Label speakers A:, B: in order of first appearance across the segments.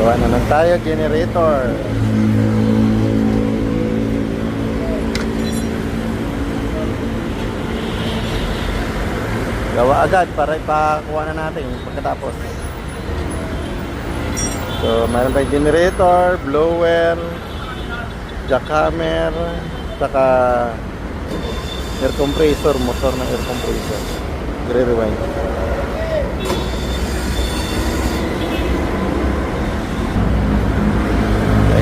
A: Gawa na lang tayo, generator. Gawa agad para ipakuha na natin pagkatapos. So, mayroon tayong generator, blower, jackhammer, saka air compressor, motor ng air compressor. Gre-rewind.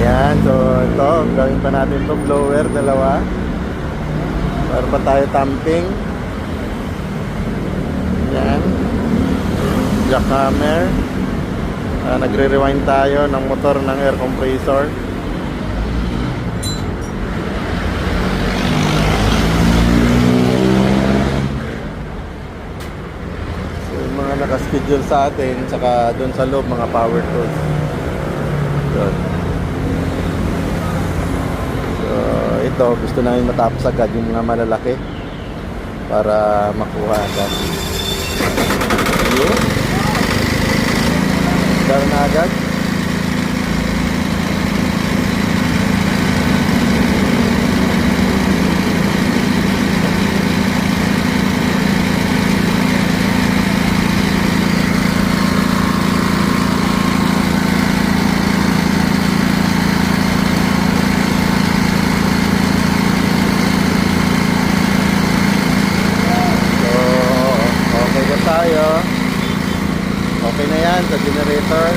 A: Ayan, so ito, gawin pa natin ito, blower, dalawa. Para pa tayo tamping. Ayan. Jackhammer. Nagre-rewind tayo ng motor ng air compressor. So, yung mga nakaschedule sa atin, saka doon sa loob, mga power tools. Yun. So, ito, gusto namin matapos agad yung mga malalaki para makuha agad. Yun. Dahil na agad. So, okay na tayo. Okay na yan sa generator.